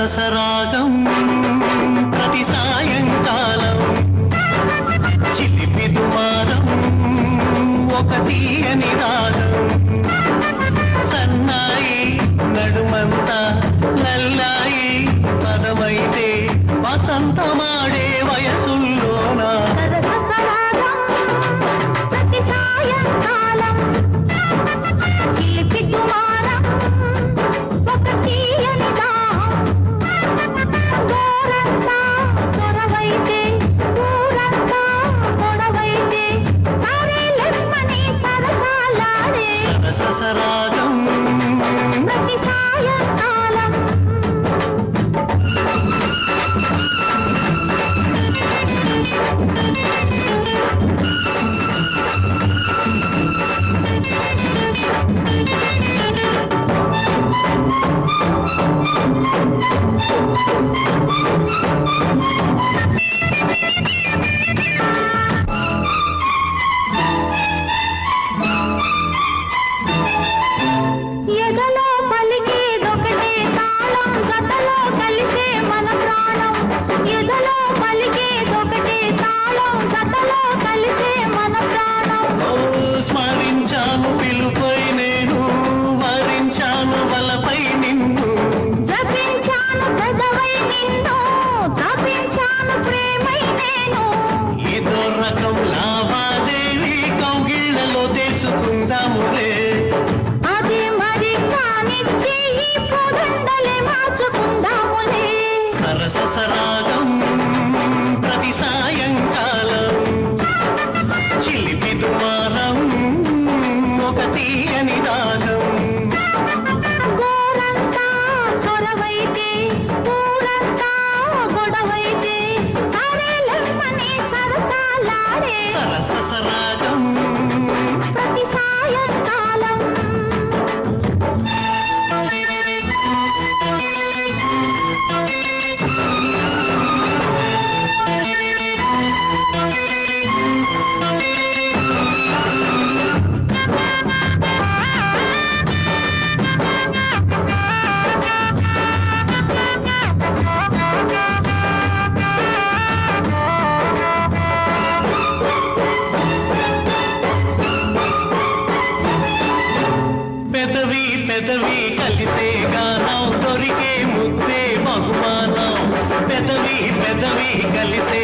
సరసరాగం ప్రతి సాయంకాలం చిలిపి దుమారం ఒక తీయని రాగం సన్నాయి నడుమంతా నల్లాయి పదమైతే వసంతమాడే వయసుల్లోన సరసరాగం ప్రతి సాయంకాలం చిలిపి దుమారం ఒక తీయని రాగం గోరంతా చొరవైతే ఊరంతా గొడవైతే సరేలెమ్మని సరసాలాడే సరసరాగం ప్రతి సాయంకాలం ఎదలో పలికేదొకటే తాళం జతలో కలిసే మన ప్రాణం ఎదలో పలికేదొకటే తాళం జతలో కలిసే మన ప్రాణం ఓ స్మరించాను పిలుపై నేను వరించాను వలపై నిన్ను జపించాను పెదవై నిన్ను తపించాను ప్రేమై నేను ఏదో రకం లావాదేవి కౌగిళ్లలో తెచ్చుకుందాములే అది మరి కానిచ్చి ఈ పొగండలే మార్చుకుందాములే సరసరాగం ప్రతి సాయంకాలం చిలిపి దుమారం ఒక తీయని రాగం గోరంతా చొరవైతే ఊరంతా గొడవైతే సరేలెమ్మని సరసాలాడే సరసరాగం ప్రతి సాయంకాలం పెదవి పెదవి కలిసే గానం దొరికే ముద్దే బహుమానం పెదవి పెదవి కలిసే